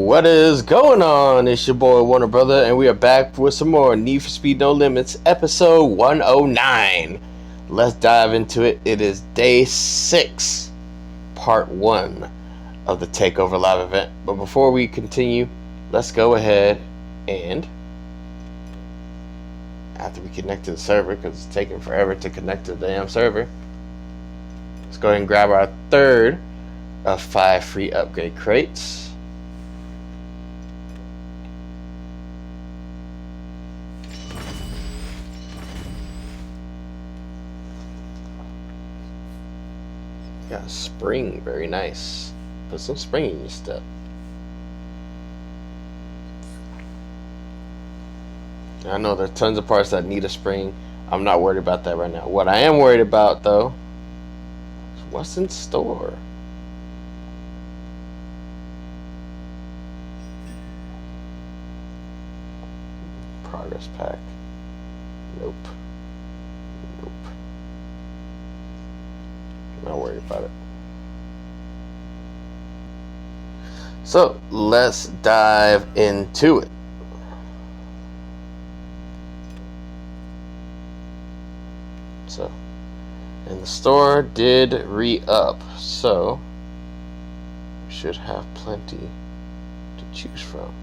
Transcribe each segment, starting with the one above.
What is going on? It's your boy Warner Brother, and we are back with some more Need for Speed No Limits, episode 109. Let's dive into it. It is day 6, part 1 of the Takeover live event. But before we continue, let's go ahead and, after we connect to the server, because it's taking forever to connect to the damn server, let's go ahead and grab our third of 5 free upgrade crates. Got a spring, very nice. Put some spring in your step. I know there are tons of parts that need a spring. I'm not worried about that right now. What I am worried about, though, is what's in store. Progress pack. Nope. Nope. Not worried about it. So let's dive into it. So, and the store did re-up, so we should have plenty to choose from.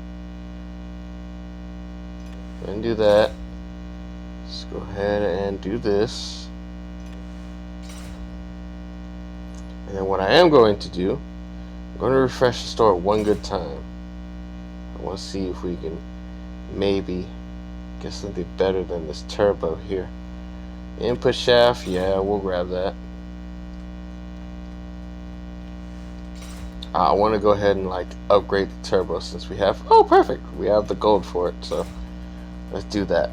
And do that. Let's go ahead and do this. And then what I am going to do, I'm going to refresh the store one good time. I want to see if we can maybe get something better than this turbo here. Input shaft, yeah, we'll grab that. I want to go ahead and like upgrade the turbo since we have, oh perfect, we have the gold for it, so let's do that.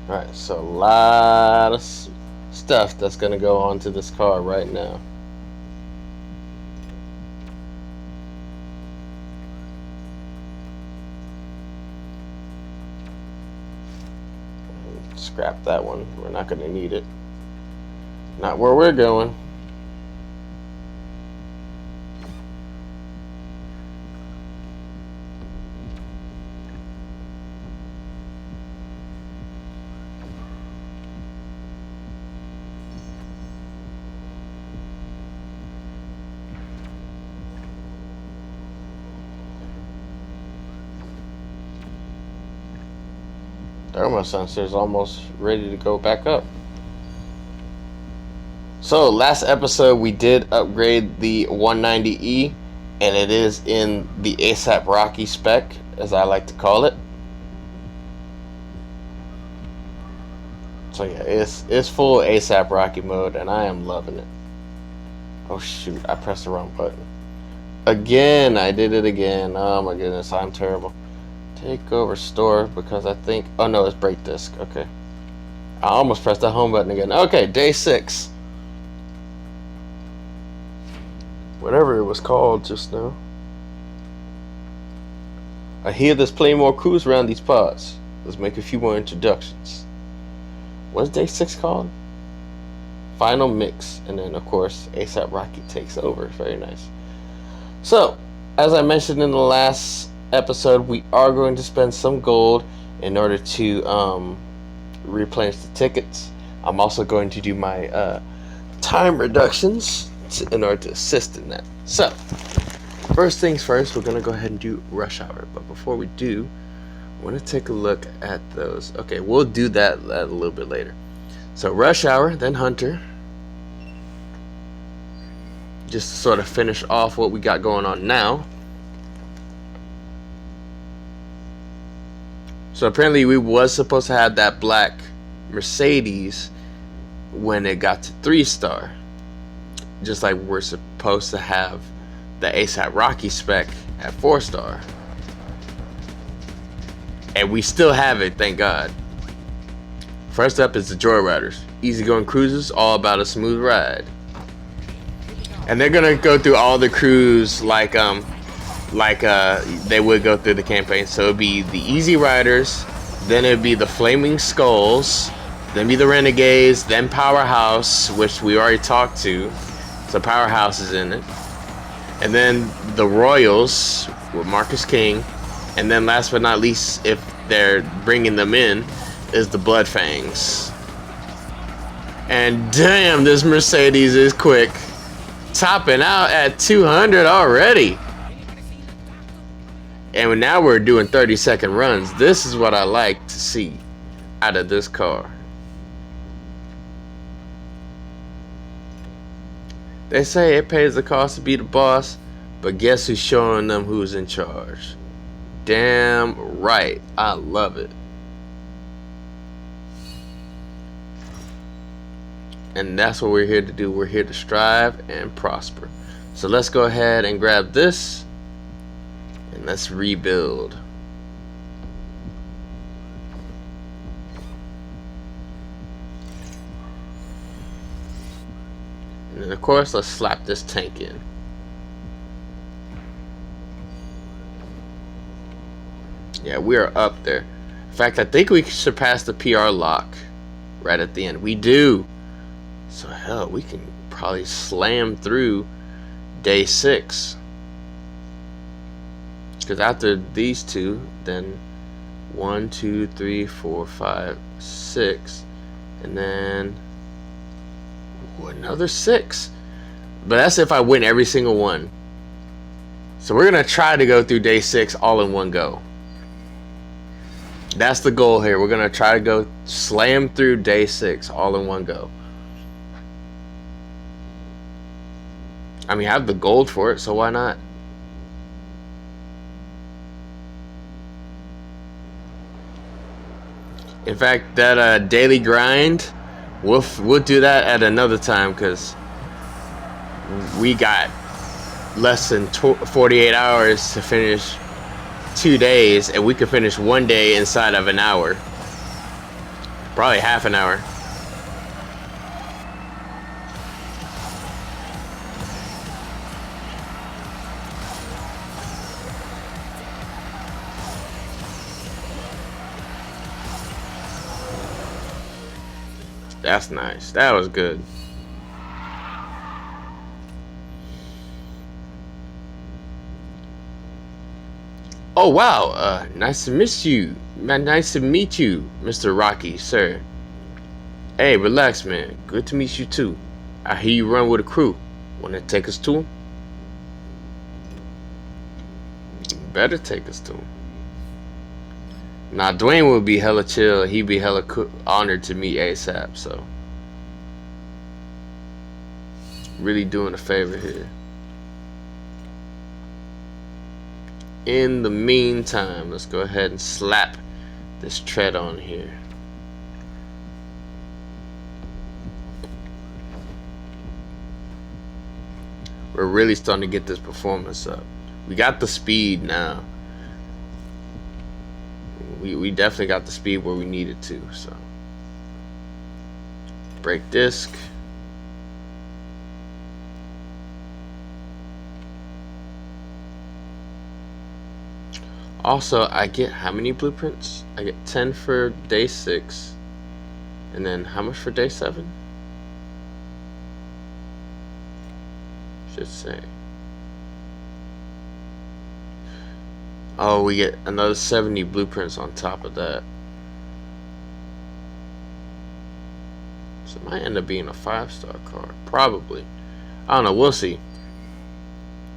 Alright, so a lot of stuff that's going to go onto this car right now. Scrap that one. We're not going to need it. Not where we're going. Thermal sensor is almost ready to go back up. So last episode we did upgrade the 190E, and it is in the ASAP Rocky spec, as I like to call it. So yeah, it's full ASAP Rocky mode, and I am loving it. Oh shoot, I pressed the wrong button. Again, I did it again. Oh my goodness, I'm terrible. Takeover store, because I think, oh no, it's brake disc. Okay, I almost pressed the home button again. Okay, day 6, whatever it was called just now. I hear there's plenty more crews around these pods. Let's make a few more introductions. What's day 6 called? Final mix, and then of course ASAP Rocky takes over. Very nice. So as I mentioned in the last episode, we are going to spend some gold in order to replenish the tickets. I'm also going to do my time reductions in order to assist in that. So first things first, we're going to go ahead and do rush hour. But before we do, I want to take a look at those. Okay, we'll do that a little bit later. So rush hour, then hunter, just to sort of finish off what we got going on now. So apparently we was supposed to have that black Mercedes when it got to 3-star. Just like we're supposed to have the ASAP Rocky spec at 4-star. And we still have it, thank God. First up is the Joyriders. Easygoing cruisers, all about a smooth ride. And they're gonna go through all the crews like they would go through the campaign. So it'd be the Easy Riders, then it'd be the Flaming Skulls, then be the Renegades, then Powerhouse, which we already talked to. So Powerhouse is in it. And then the Royals with Marcus King. And then last but not least, if they're bringing them in, is the Blood Fangs. And damn, this Mercedes is quick. Topping out at 200 already. And now we're doing 30-second runs. This is what I like to see out of this car. They say it pays the cost to be the boss, but guess who's showing them who's in charge? Damn right. I love it. And that's what we're here to do. We're here to strive and prosper. So let's go ahead and grab this and let's rebuild. And then of course, let's slap this tank in. Yeah, we are up there. In fact, I think we surpassed the PR lock right at the end. We do. So hell, we can probably slam through day 6. Because after these two, then 1, 2, 3, 4, 5, 6, and then another 6. But that's if I win every single one. So we're gonna try to go through day 6 all in one go. That's the goal here. We're gonna try to go slam through day 6 all in one go. I mean, I have the gold for it, so why not? In fact, that daily grind, we'll do that at another time because we got less than 48 hours to finish 2 days, and we could finish 1 day inside of an hour, probably half an hour. That's nice. That was good. Oh wow, nice to meet you. Man, nice to meet you, Mr. Rocky, sir. Hey, relax, man. Good to meet you too. I hear you run with a crew. Wanna take us to him? Better take us to him. Nah, Dwayne would be hella chill. He'd be hella honored to meet ASAP. So, really doing a favor here. In the meantime, let's go ahead and slap this tread on here. We're really starting to get this performance up. We got the speed now. We definitely got the speed where we needed to. So, brake disc. Also, I get how many blueprints? I get 10 for day 6. And then how much for day 7? Should say. Oh, we get another 70 blueprints on top of that. So it might end up being a 5-star card. Probably. I don't know. We'll see. It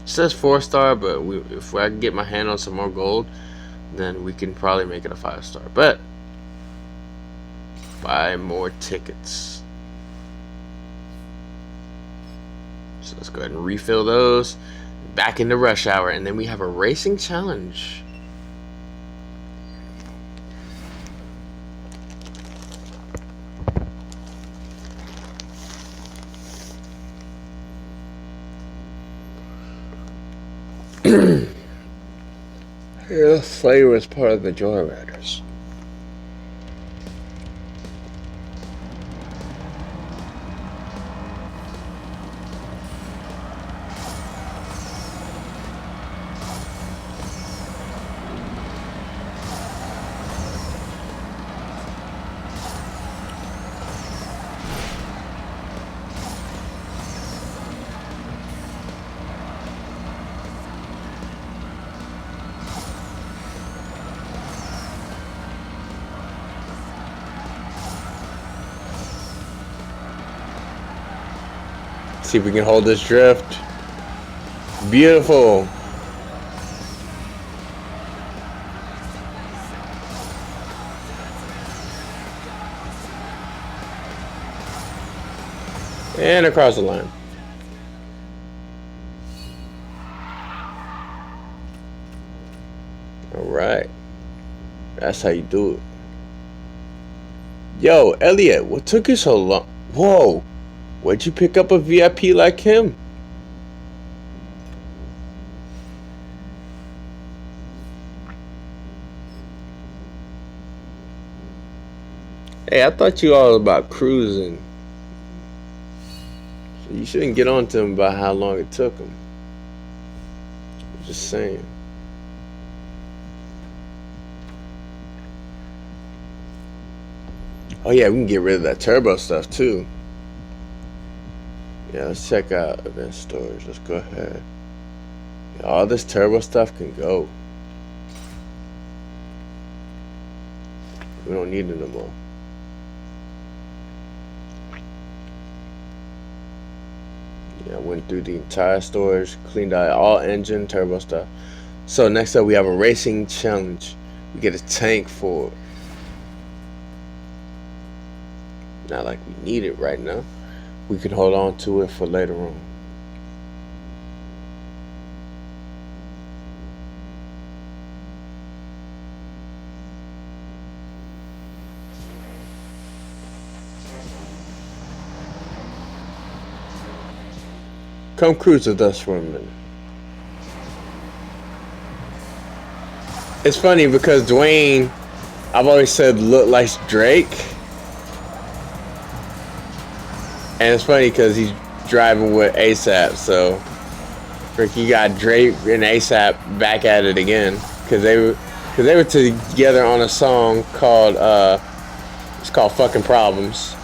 says 4-star, but if I can get my hand on some more gold, then we can probably make it a 5-star. But buy more tickets. So let's go ahead and refill those. Back into rush hour, and then we have a racing challenge. Yeah, Slayer was part of the Joyriders. See if we can hold this drift. Beautiful. And across the line. Alright. That's how you do it. Yo, Elliot, what took you so long? Whoa. Where'd you pick up a VIP like him? Hey, I thought you all about cruising. So you shouldn't get on to him about how long it took him. I'm just saying. Oh yeah, we can get rid of that turbo stuff too. Yeah, let's check out event storage. Let's go ahead. Yeah, all this turbo stuff can go. We don't need it no more. Yeah, I went through the entire storage, cleaned out all engine, turbo stuff. So next up we have a racing challenge. We get a tank for it. Not like we need it right now. We can hold on to it for later on. Come cruise with us for a minute. It's funny because Dwayne, I've always said, look like Drake. And it's funny because he's driving with ASAP, so Ricky got Drake and ASAP back at it again because they were together on a song called it's called "Fucking Problems."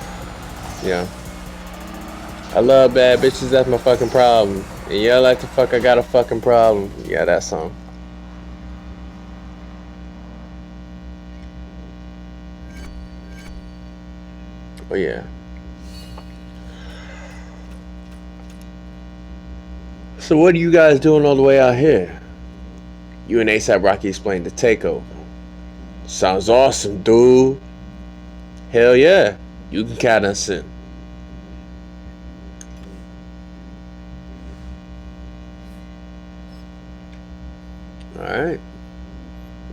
Yeah, I love bad bitches. That's my fucking problem. And yeah, I like to fuck. I got a fucking problem. Yeah, that song. Oh yeah. So what are you guys doing all the way out here? You and ASAP Rocky explained the takeover. Sounds awesome, dude. Hell yeah. You can count us in. Alright.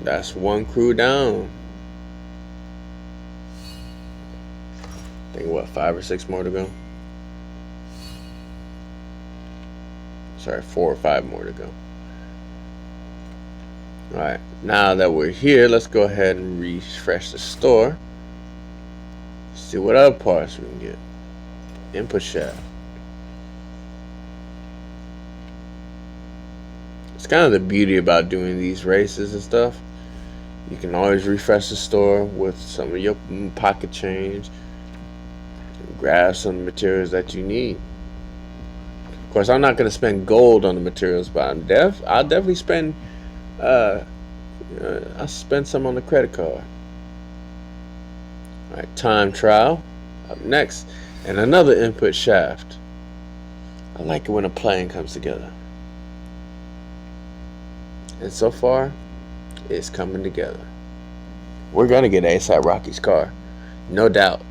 That's one crew down. I think what, 5 or 6 more to go? Sorry, 4 or 5 more to go. Alright, now that we're here, let's go ahead and refresh the store. See what other parts we can get. Input shaft. It's kind of the beauty about doing these races and stuff. You can always refresh the store with some of your pocket change. Grab some materials that you need. Of course, I'm not going to spend gold on the materials, but I'll definitely spend I'll spend some on the credit card. Alright, time trial up next, and another input shaft. I like it when a plane comes together, and so far it's coming together. We're gonna get ASAP Rocky's car, no doubt.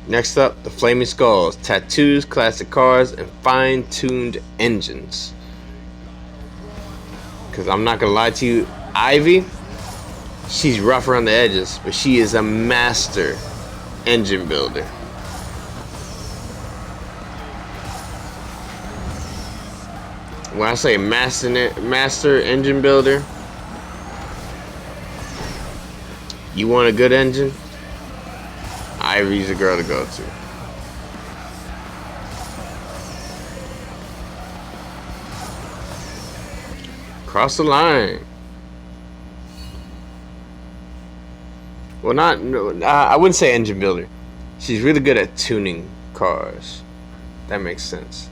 Next up, the Flaming Skulls, tattoos, classic cars, and fine-tuned engines. Because I'm not going to lie to you, Ivy, she's rough around the edges, but she is a master engine builder. When I say master engine builder, you want a good engine? Ivy's a girl to go to. Cross the line. Well, no, I wouldn't say engine builder. She's really good at tuning cars. That makes sense.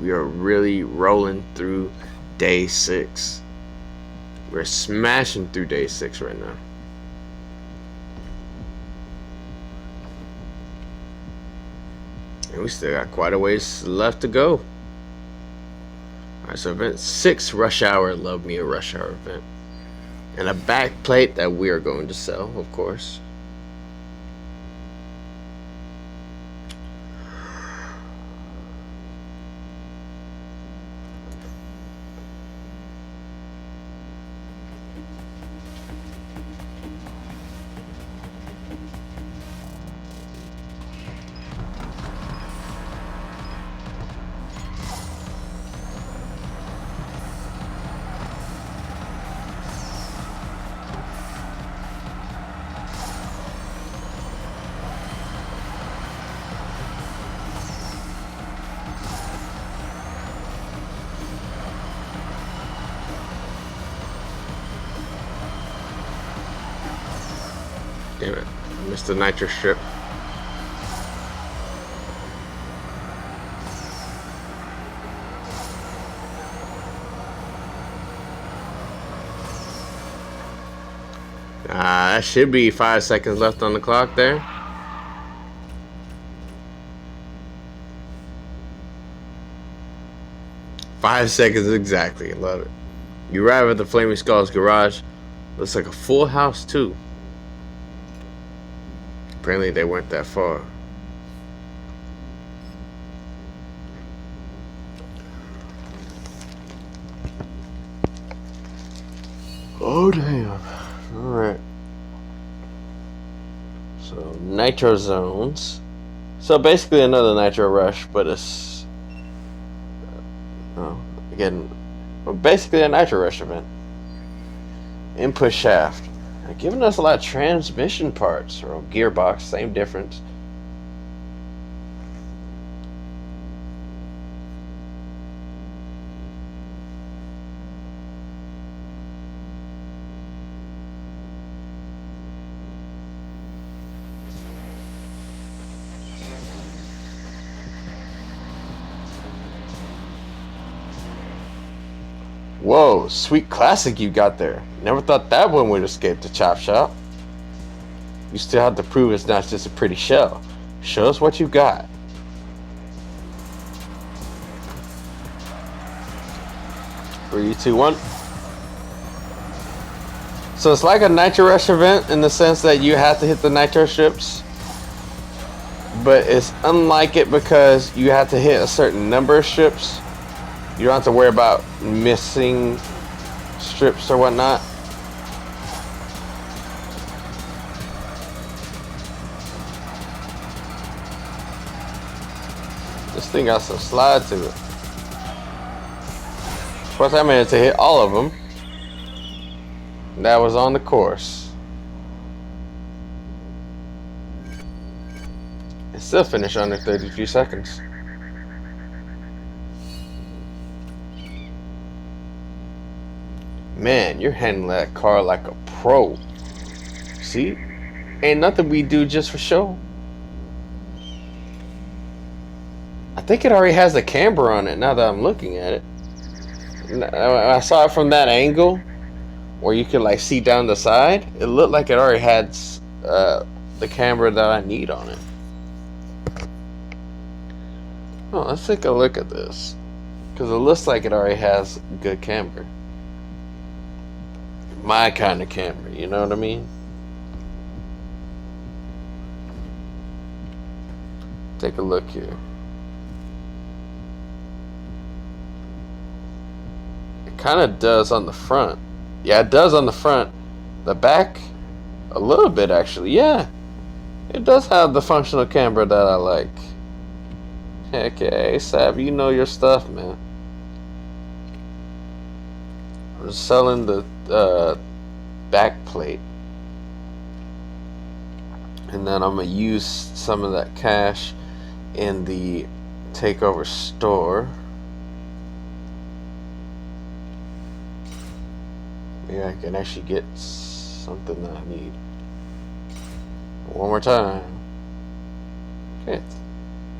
We are really rolling through day 6. We're smashing through day 6 right now. And we still got quite a ways left to go. Alright, so event 6, rush hour. Love me a rush hour event. And a back plate that we are going to sell, of course. Damn it. I missed the nitro strip. That should be 5 seconds left on the clock there. Five seconds exactly. Love it. You arrive at the Flaming Skull's garage. Looks like a full house too. Apparently they weren't that far. Oh damn. Alright. So nitro zones. So basically another nitro rush, but it's again basically a nitro rush event. Input shaft. They're giving us a lot of transmission parts or gearbox, same difference. Whoa, sweet classic you got there. Never thought that one would escape the chop shop. You still have to prove it's not just a pretty shell. Show us what you got. Three, two, one. So it's like a Nitro Rush event in the sense that you have to hit the nitro strips. But it's unlike it because you have to hit a certain number of strips. You don't have to worry about missing strips or whatnot. This thing got some slide to it. Of course, I managed to hit all of them. That was on the course. It still finished under 32 seconds. Man, you're handling that car like a pro. See? Ain't nothing we do just for show. I think it already has a camber on it now that I'm looking at it. I saw it from that angle where you could like see down the side. It looked like it already had the camber that I need on it. Oh, let's take a look at this. Because it looks like it already has good camber. My kind of camber, you know what I mean? Take a look here. It kind of does on the front. Yeah, it does on the front. The back, a little bit actually. Yeah, it does have the functional camber that I like. Heck yeah, Sab, you know your stuff, man. I'm selling the back plate, and then I'm gonna use some of that cash in the Takeover store. Maybe I can actually get something that I need. One more time. Okay,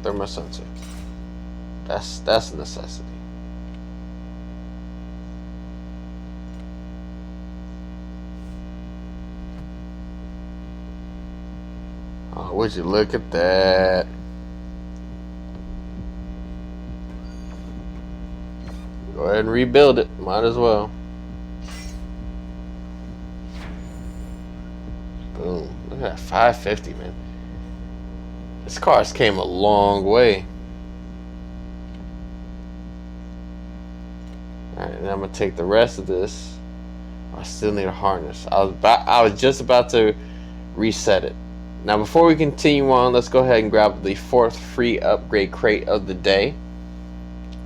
thermal sensor. That's a necessity. Oh, would you look at that? Go ahead and rebuild it. Might as well. Boom. Look at that 550, man. This car's came a long way. Alright, and I'm gonna take the rest of this. I still need a harness. I was just about to reset it. Now before we continue on, let's go ahead and grab the 4th free upgrade crate of the day.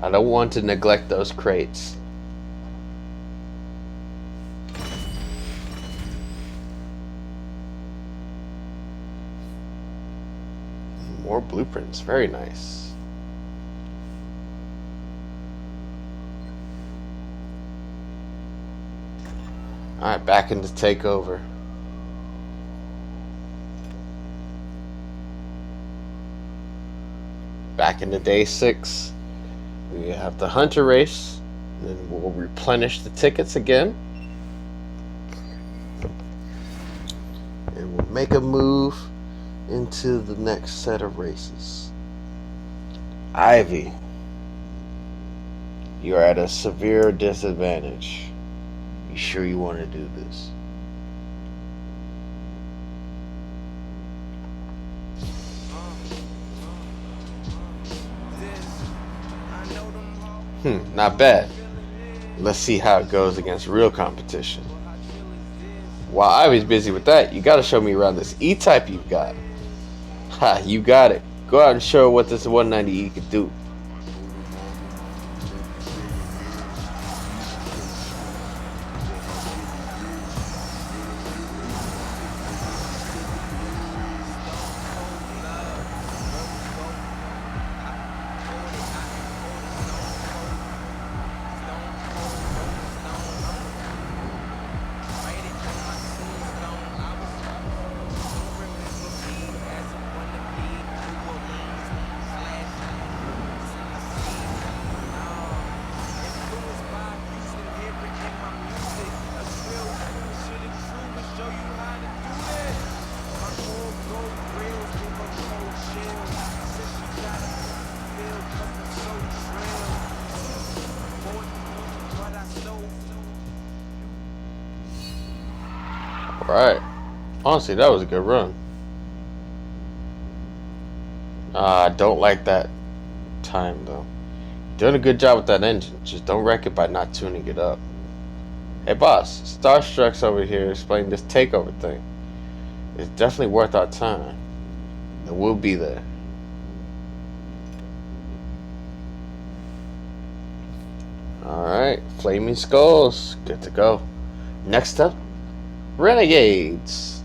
I don't want to neglect those crates. More blueprints, very nice. Alright, back into Takeover. Back into day 6. We have the Hunter race. Then we'll replenish the tickets again. And we'll make a move into the next set of races. Ivy, you are at a severe disadvantage. You sure you want to do this? Not bad. Let's see how it goes against real competition. While Ivy's busy with that, you gotta show me around this E-Type you've got. Ha, you got it. Go out and show what this 190E could do. Right. Honestly, that was a good run. I don't like that time, though. Doing a good job with that engine. Just don't wreck it by not tuning it up. Hey, boss. Starstruck's over here explaining this takeover thing. It's definitely worth our time. And we'll be there. Alright. Flaming Skulls. Good to go. Next up, Renegades.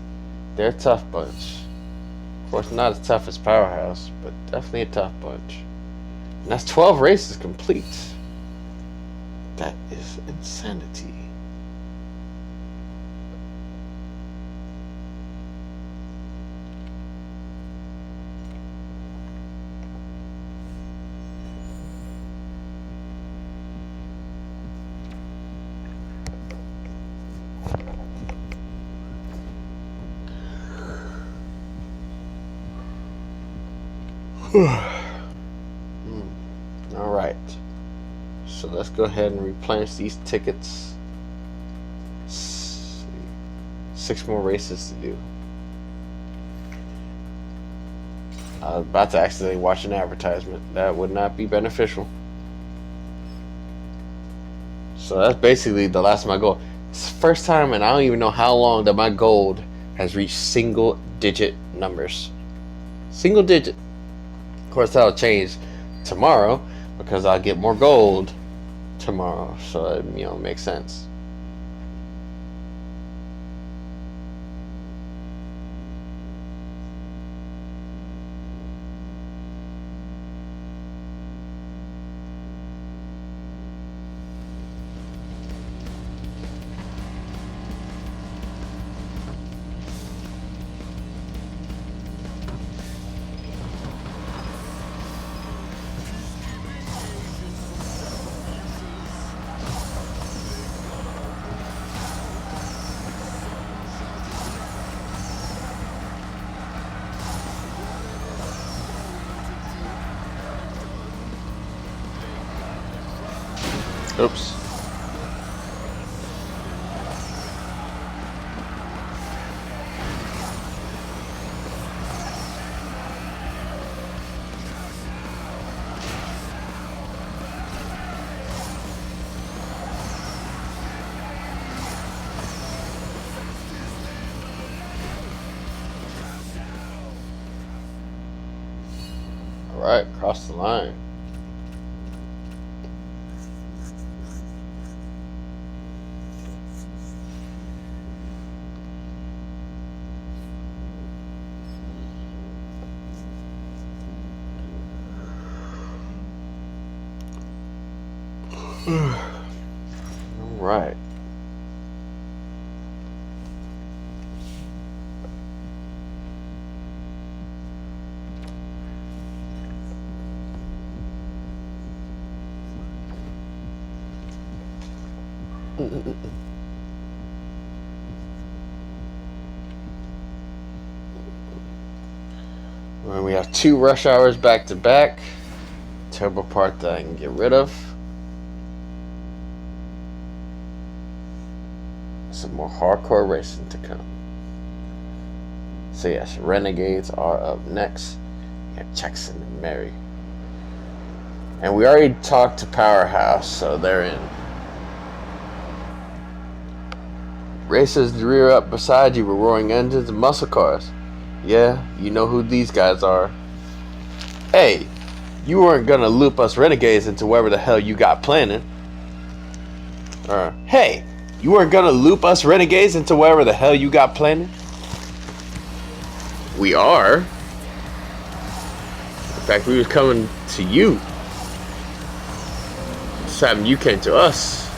They're a tough bunch. Of course, not as tough as Powerhouse, but definitely a tough bunch. And that's 12 races complete. That is insanity. Alright, so let's go ahead and replenish these tickets. 6 more races to do. I was about to accidentally watch an advertisement. That would not be beneficial. So that's basically the last of my goal. It's the first time, and I don't even know how long, that my gold has reached single digit numbers. Single digit. Of course, that'll change tomorrow because I'll get more gold tomorrow, so it, makes sense. Oops. Alright, cross the line. Alright. When we have 2 rush hours back to back, turbo part that I can get rid of. Some more hardcore racing to come. So yes, Renegades are up next. We have Jackson and Mary. And we already talked to Powerhouse, so they're in. Racers rear up beside you with roaring engines and muscle cars. Yeah, you know who these guys are. Hey, you weren't gonna loop us Renegades into wherever the hell you got planning. Hey, you weren't gonna loop us Renegades into wherever the hell you got planning? We are. In fact, we was coming to you. This time you came to us.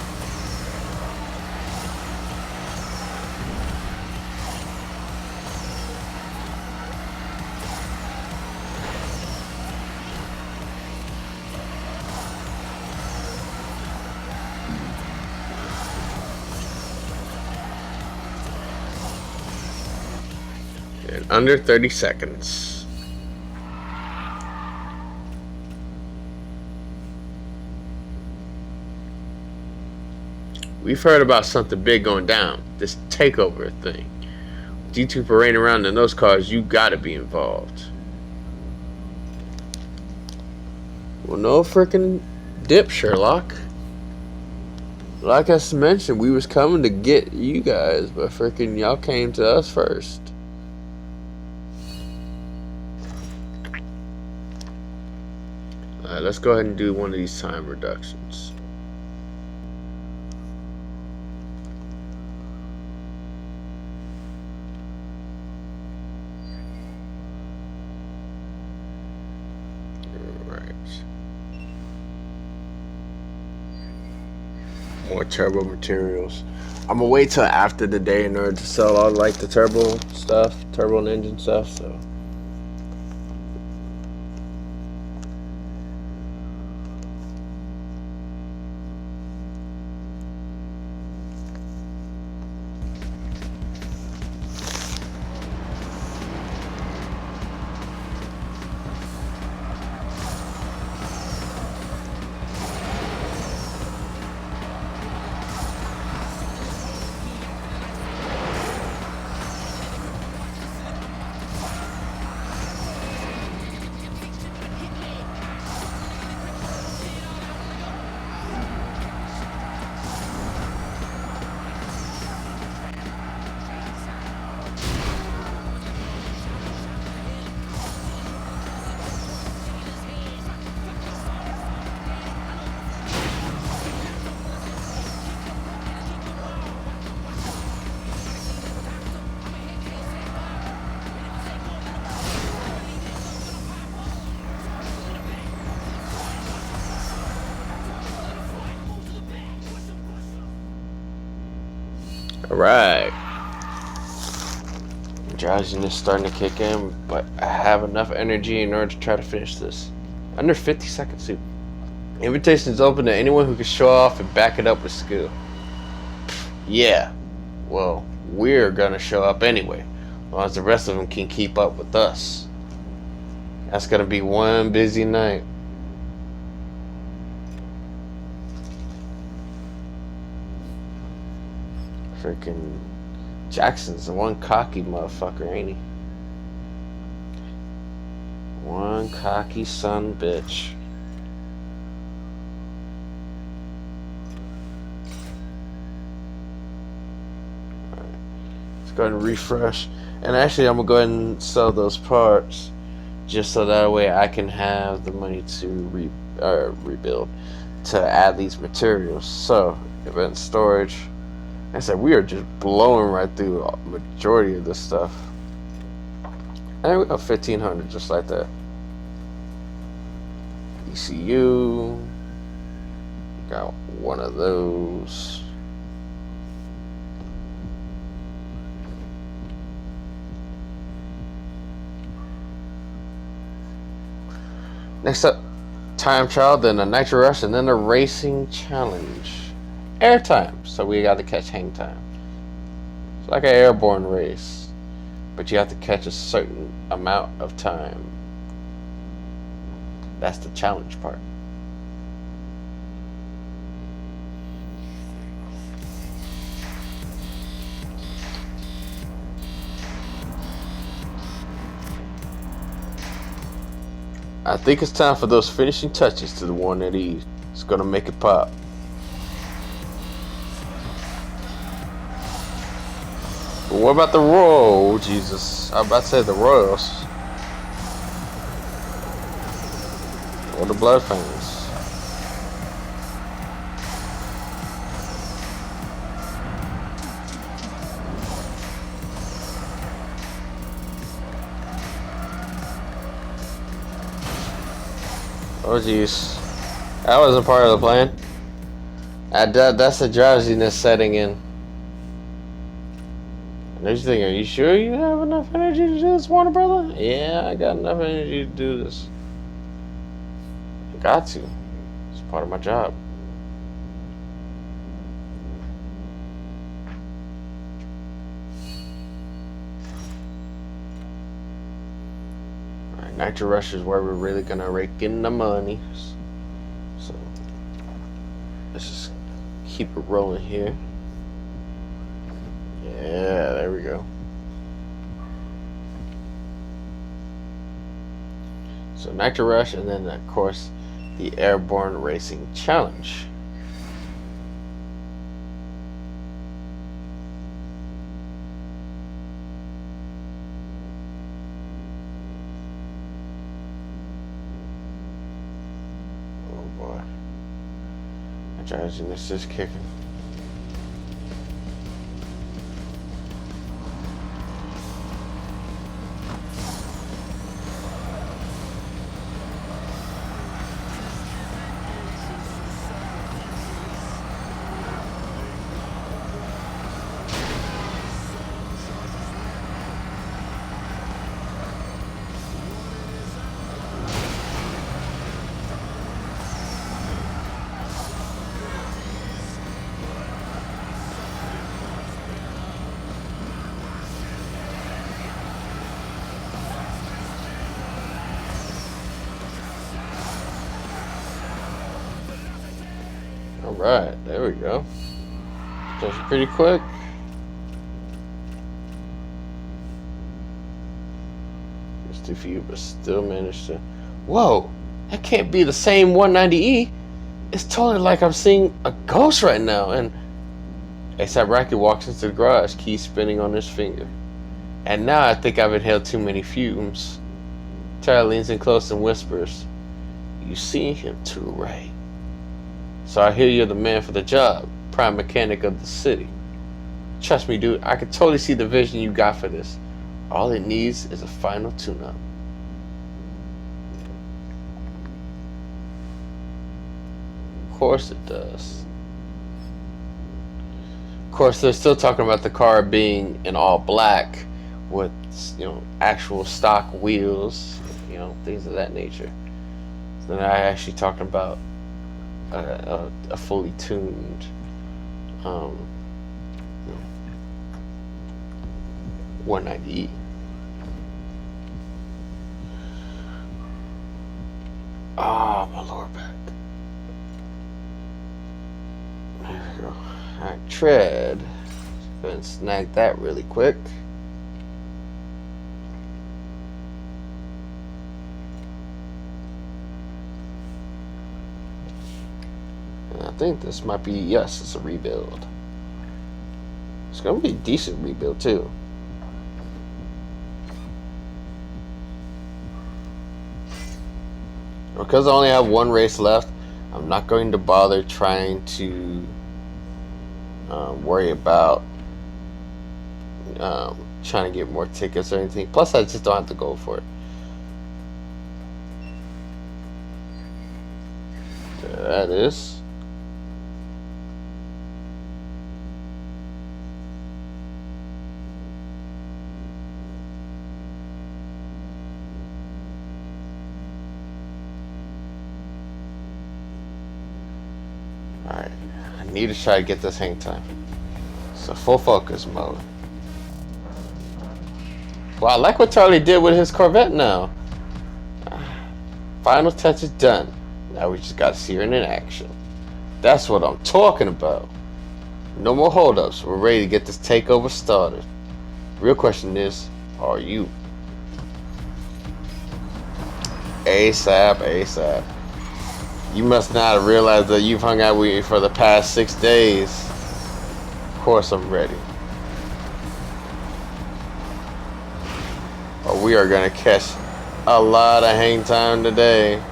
In under 30 seconds. We've heard about something big going down. This takeover thing. With you two parading around in those cars, you gotta be involved. Well, no freaking dip, Sherlock. Like I mentioned, we was coming to get you guys, but freaking y'all came to us first. Alright, let's go ahead and do one of these time reductions. Alright. More turbo materials. I'm gonna wait till after the day in order to sell all like the turbo stuff, turbo and engine stuff, so. Alright. Drowsiness starting to kick in, but I have enough energy in order to try to finish this. Under 50 seconds, too. Invitation is open to anyone who can show off and back it up with skill. Yeah. Well, we're gonna show up anyway, as long as the rest of them can keep up with us. That's gonna be one busy night. Freaking Jackson's the one cocky motherfucker, ain't he? One cocky son bitch. Alright. Let's go ahead and refresh. And actually, I'm going to go ahead and sell those parts just so that way I can have the money to rebuild, to add these materials. So, event storage. Like I said, we are just blowing right through a majority of this stuff. And we got 1,500 just like that. ECU. Got one of those. Next up, time trial, then a nitro rush, and then a racing challenge. Airtime, so we got to catch hang time. It's like an airborne race, but you have to catch a certain amount of time. That's the challenge part. I think it's time for those finishing touches to the one that he's gonna make it pop. But what about the Royal? Jesus, I'm about to say the Royals. Or the Blood Fangs. Oh jeez, that wasn't part of the plan. That's the drowsiness setting in. And you're thinking, are you sure you have enough energy to do this, Warner Brother? Yeah, I got enough energy to do this. I got to. It's part of my job. Nitro Rush is where we're really gonna rake in the money. So let's just keep it rolling here. Yeah, there we go. So Nitro Rush, and then of course the Airborne Racing Challenge. And it's just kicking. Alright, there we go. That's pretty quick. Just too few, but still managed to. Whoa! That can't be the same 190E. It's totally like I'm seeing a ghost right now. And ASAP Rocky walks into the garage, key spinning on his finger. And now I think I've inhaled too many fumes. Tyler leans in close and whispers, "You see him too, right? So I hear you're the man for the job, prime mechanic of the city. Trust me, dude, I can totally see the vision you got for this. All it needs is a final tune-up." Of course it does. Of course, they're still talking about the car being in all black with, actual stock wheels, things of that nature. So then I actually talking about a fully tuned 190E. Ah, my lower back. There we go. Alright, tread. Go ahead and snag that really quick. And I think this might be, yes, it's a rebuild. It's going to be a decent rebuild too. Because I only have one race left, I'm not going to bother trying to worry about trying to get more tickets or anything. Plus, I just don't have to go for it. There that is. Alright, I need to try to get this hang time. So full focus mode. Wow, I like what Charlie did with his Corvette now. Final touch is done. Now we just gotta see her in action. That's what I'm talking about. No more holdups. We're ready to get this takeover started. Real question is, are you? ASAP, ASAP. You must not have realized that you've hung out with me for the past 6 days. Of course I'm ready. Or we are gonna catch a lot of hang time today.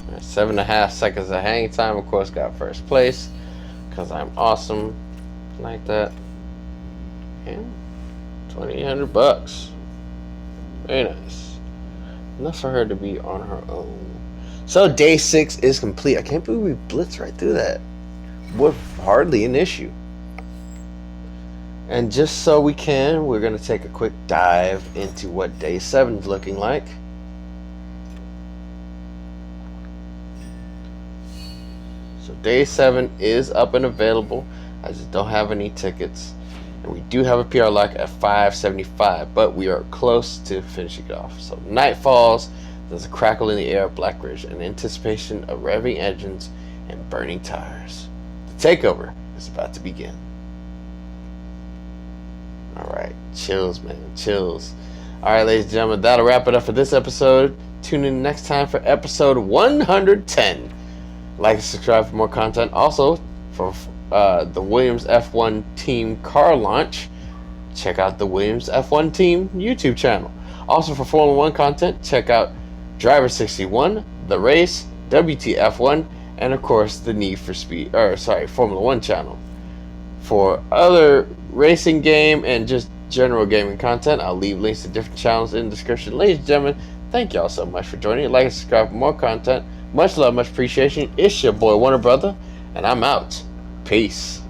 Right, 7.5 seconds of hang time. Of course, got first place because I'm awesome like that. And $2,800. Very nice. Enough for her to be on her own. So day 6 is complete. I can't believe we blitzed right through that with hardly an issue. And just so we can, we're going to take a quick dive into what day 7 is looking like. So day 7 is up and available. I just don't have any tickets. And we do have a PR lock at 575, but we are close to finishing it off. So night falls, there's a crackle in the air at Black Ridge in anticipation of revving engines and burning tires. The takeover is about to begin. Alright, chills, man, chills. Alright, ladies and gentlemen, that'll wrap it up for this episode. Tune in next time for episode 110. Like and subscribe for more content. Also, for the Williams F1 Team Car Launch, check out the Williams F1 Team YouTube channel. Also, for Formula 1 content, check out Driver 61, The Race, WTF1, and of course the Need for Speed, Formula 1 channel. For other racing game and just general gaming content, I'll leave links to different channels in the description. Ladies and gentlemen, thank y'all so much for joining. Like and subscribe for more content. Much love, much appreciation. It's your boy Warner Brother, and I'm out. Peace.